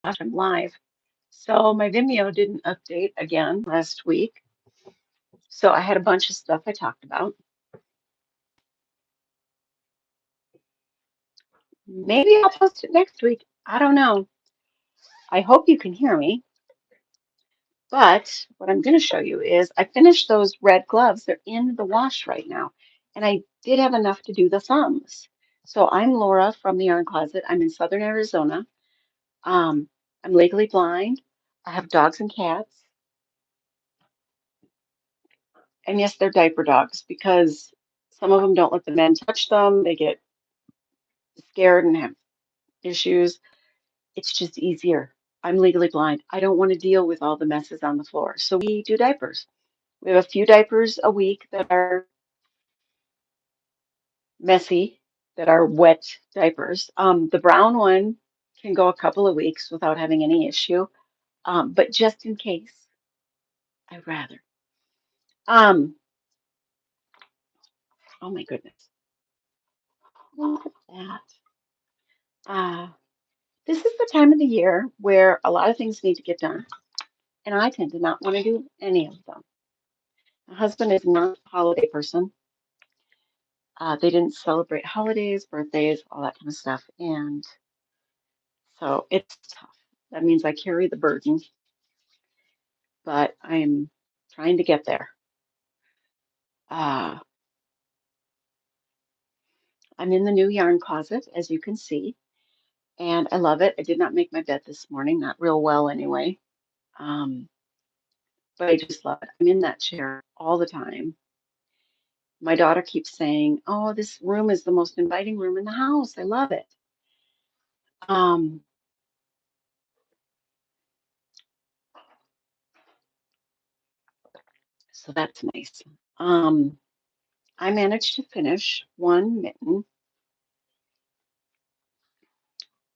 gosh, I'm live. So my Vimeo didn't update again last week. So I had a bunch of stuff I talked about. Maybe I'll post it next week. I don't know. I hope you can hear me. But what I'm going to show you is I finished those red gloves. They're in the wash right now. And I did have enough to do the thumbs. So I'm Laura from the Yarn Closet. I'm in Southern Arizona. Um, I'm legally blind. I have dogs and cats. And yes, they're diaper dogs because some of them don't let the men touch them. They get scared and have issues. It's just easier. I'm legally blind. I don't want to deal with all the messes on the floor. So we do diapers. We have a few diapers a week that are messy, that are wet diapers. The brown one can go a couple of weeks without having any issue. But just in case, I'd rather. Um, oh my goodness. Look at that. Uh, this is the time of the year where a lot of things need to get done, and I tend to not want to do any of them. My husband is not a holiday person. They didn't celebrate holidays, birthdays, all that kind of stuff, and so it's tough. That means I carry the burden, but I'm trying to get there. Uh, I'm in the new yarn closet, as you can see, and I love it. I did not make my bed this morning, not real well anyway, um, but I just love it. I'm in that chair all the time. My daughter keeps saying, "Oh, this room is the most inviting room in the house. I love it." Um, so that's nice. Um, I managed to finish one mitten.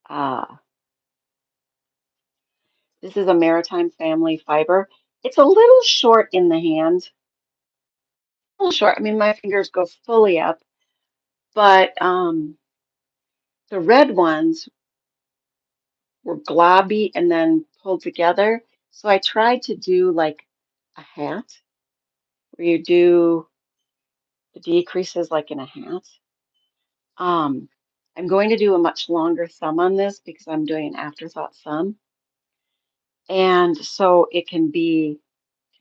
Uh, this is a Maritime Family fiber. It's a little short in the hand, a little short. I mean, my fingers go fully up, but the red ones were globby and then pulled together. So I tried to do like a hat where you do the decreases like in a hat. Um, I'm going to do a much longer thumb on this because I'm doing an afterthought thumb. And so it can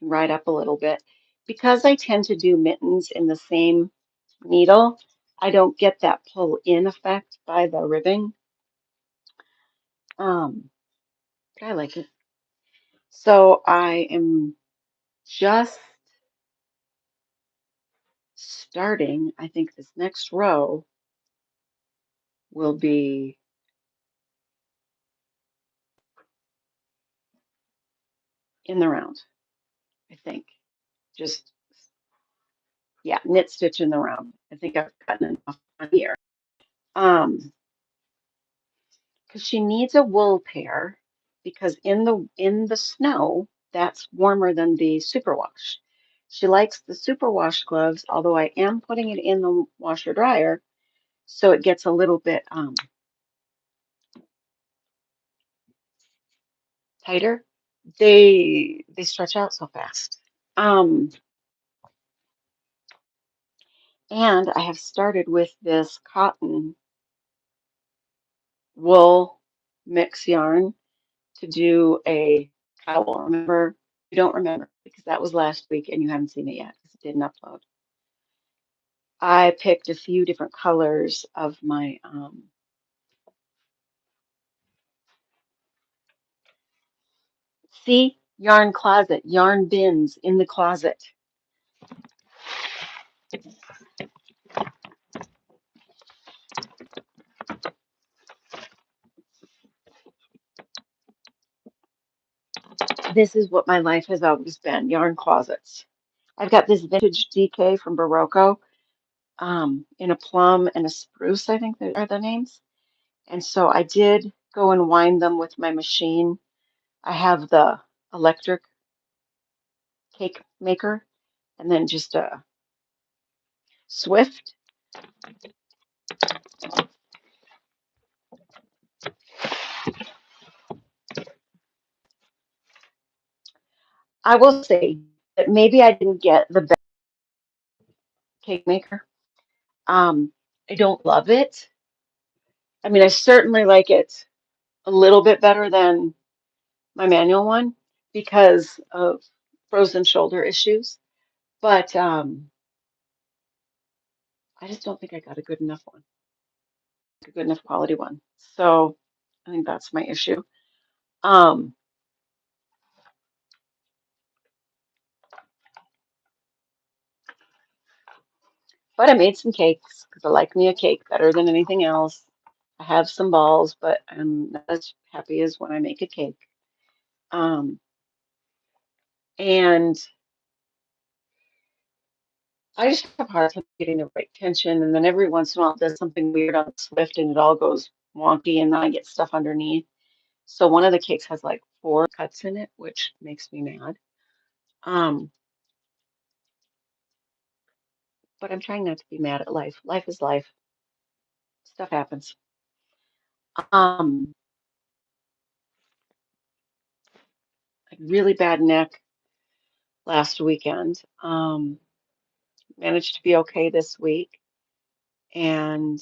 ride up a little bit. Because I tend to do mittens in the same needle, I don't get that pull in effect by the ribbing. But I like it. So I am just starting. I think this next row will be in the round, I think. Just, yeah, knit stitch in the round. I think I've gotten enough on here. Um, because she needs a wool pair because in the snow, that's warmer than the superwash. She likes the superwash gloves, although I am putting it in the washer dryer, so it gets a little bit tighter. They stretch out so fast. Um, and I have started with this cotton wool mix yarn to do a cowl. Remember, you don't remember because that was last week and you haven't seen it yet because it didn't upload. I picked a few different colors of my see, yarn closet, yarn bins in the closet. This is what my life has always been, yarn closets. I've got this vintage DK from Barocco, in a plum and a spruce, I think that are the names. And so I did go and wind them with my machine. I have the electric cake maker and then just a Swift. I will say that maybe I didn't get the best cake maker. Um, I don't love it. I mean, I certainly like it a little bit better than my manual one because of frozen shoulder issues. But I just don't think I got a good enough one, a good enough quality one. So I think that's my issue. Um, but I made some cakes because I like me a cake better than anything else. I have some balls, but I'm not as happy as when I make a cake. Um, and I just have a hard time getting the right tension. And then every once in a while, it does something weird on Swift and it all goes wonky and then I get stuff underneath. So one of the cakes has like four cuts in it, which makes me mad. Um, but I'm trying not to be mad at life. Life is life. Stuff happens. Um, like really bad neck last weekend. Managed to be okay this week, and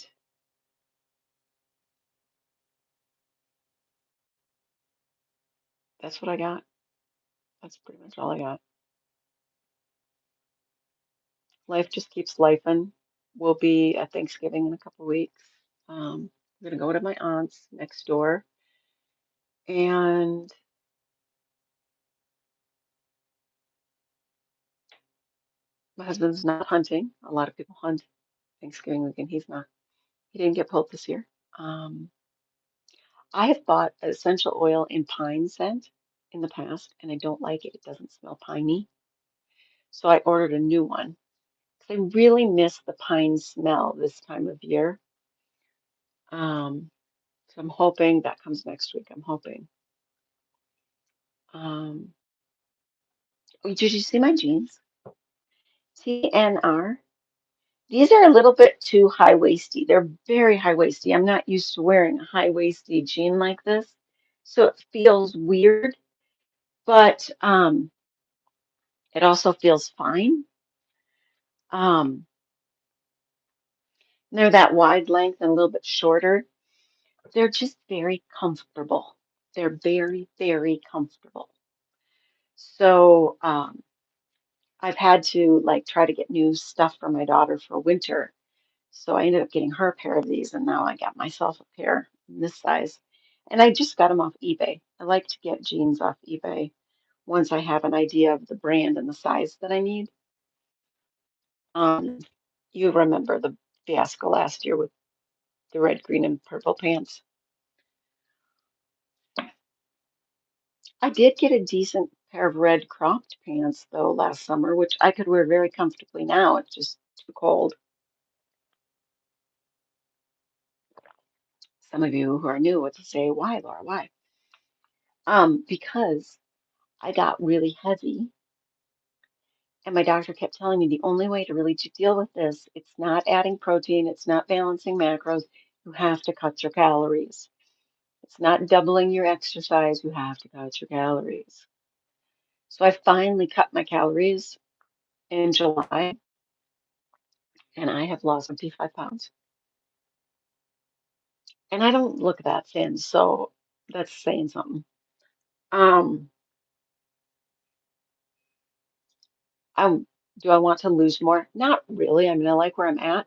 that's what I got. That's pretty much all I got. Life just keeps lifing. We'll be at Thanksgiving in a couple weeks. We're gonna go to my aunt's next door, and my husband's not hunting. A lot of people hunt Thanksgiving weekend. He's not. He didn't get pulled this year. Um, I have bought essential oil in pine scent in the past, and I don't like it. It doesn't smell piney. So I ordered a new one. 'Cause I really miss the pine smell this time of year. Um, so I'm hoping that comes next week. I'm hoping. Um, oh, did you see my jeans? TNR. These are a little bit too high-waisty. They're very high-waisty. I'm not used to wearing a high-waisty jean like this. So it feels weird, but it also feels fine. Um, they're that wide length and a little bit shorter. They're just very comfortable. They're very, very comfortable. So I've had to like try to get new stuff for my daughter for winter. So I ended up getting her a pair of these, and now I got myself a pair in this size. And I just got them off eBay. I like to get jeans off eBay once I have an idea of the brand and the size that I need. Um, you remember the fiasco last year with the red, green, and purple pants. I did get a decent pair of red cropped pants though last summer, which I could wear very comfortably now. It's just too cold. Some of you who are new would say, why, Laura, why? Because I got really heavy, and my doctor kept telling me the only way to really to deal with this, it's not adding protein, it's not balancing macros, you have to cut your calories. It's not doubling your exercise, you have to cut your calories. So I finally cut my calories in July, and I have lost 55 pounds. And I don't look that thin, so that's saying something. Um, I do I want to lose more? Not really. I mean, I like where I'm at.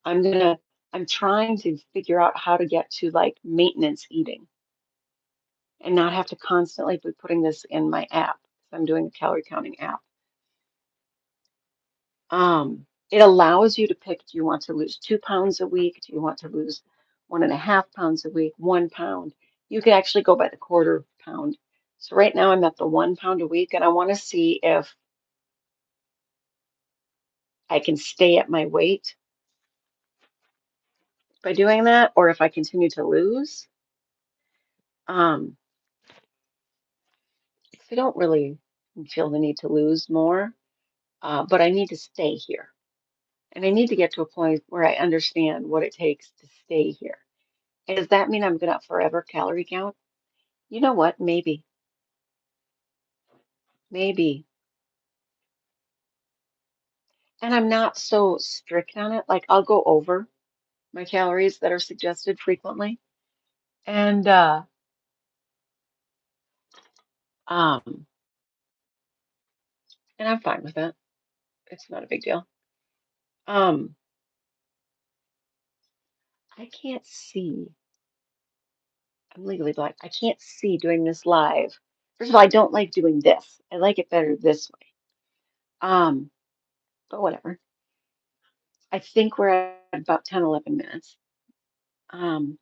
I'm gonna, I'm trying to figure out how to get to like maintenance eating and not have to constantly be putting this in my app. I'm doing a calorie counting app. It allows you to pick, do you want to lose 2 pounds a week? Do you want to lose 1.5 pounds a week? 1 pound. You can actually go by the quarter pound. So right now I'm at the 1 pound a week, and I want to see if I can stay at my weight by doing that, or if I continue to lose. Um, 'Cause I don't really feel the need to lose more, but I need to stay here. And I need to get to a point where I understand what it takes to stay here. And does that mean I'm gonna forever calorie count? You know what? Maybe. maybe. And I'm not so strict on it. Like I'll go over my calories that are suggested frequently. And um and I'm fine with it. It's not a big deal. Um I can't see. I'm legally blind. I can't see doing this live. First of all, I don't like doing this. I like it better this way. Um, but whatever. I think we're at about 10, 11 minutes. Um,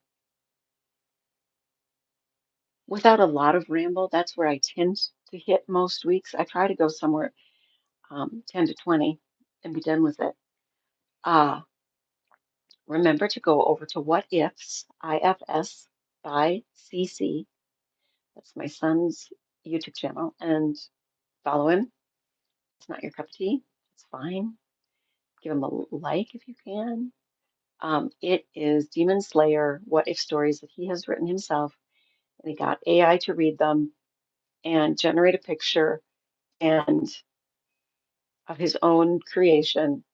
without a lot of ramble, that's where I tend to hit most weeks. I try to go somewhere 10 to 20 and be done with it. Uh, remember to go over to What Ifs, IFS by CC. That's my son's YouTube channel, and follow him. It's not your cup of tea. It's fine. Give him a like if you can. It is Demon Slayer What If stories that he has written himself, and he got AI to read them and generate a picture and of his own creation.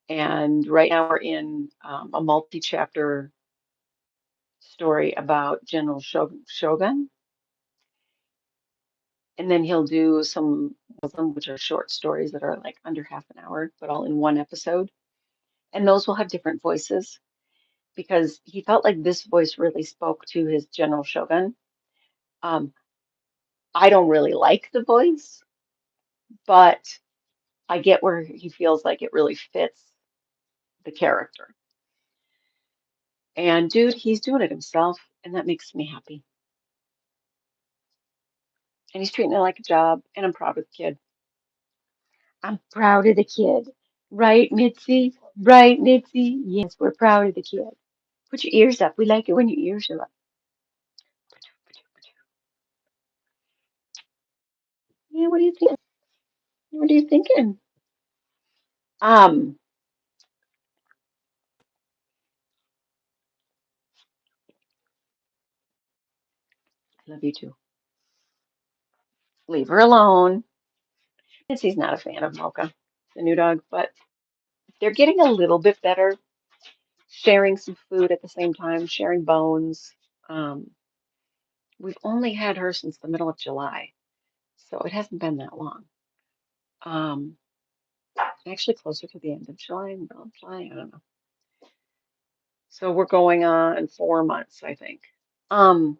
And right now we're in a multi-chapter story about General Shogun, and then he'll do some of them, which are short stories that are like under half an hour, but all in one episode. And those will have different voices because he felt like this voice really spoke to his General Shogun. Um, I don't really like the voice, but I get where he feels like it really fits the character. And dude, he's doing it himself, and that makes me happy. And he's treating it like a job, and I'm proud of the kid. I'm proud of the kid. Right, Mitzi? Right, Mitzi? Yes, we're proud of the kid. Put your ears up. We like it when your ears are up. Yeah, what are you thinking? What are you thinking? Um, I love you too. Leave her alone. Mitzi's not a fan of Mocha, the new dog, but they're getting a little bit better, sharing some food at the same time, sharing bones. Um, we've only had her since the middle of July, so it hasn't been that long. Um, actually closer to the end of July, middle of July, I don't know. So we're going on 4 months, I think. Um,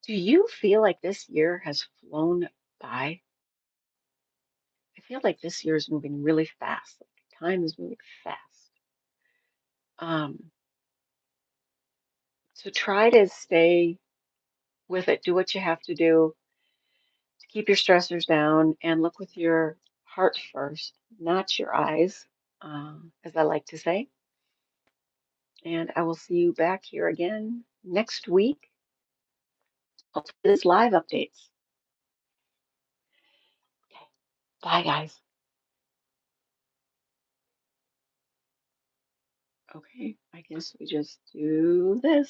do you feel like this year has flown by? I feel like this year is moving really fast. Like time is moving fast. Um, so try to stay with it. Do what you have to do to keep your stressors down and look with your heart first, not your eyes, as I like to say. And I will see you back here again next week. I'll do this live updates. Okay. Bye, guys. Okay, I guess we just do this.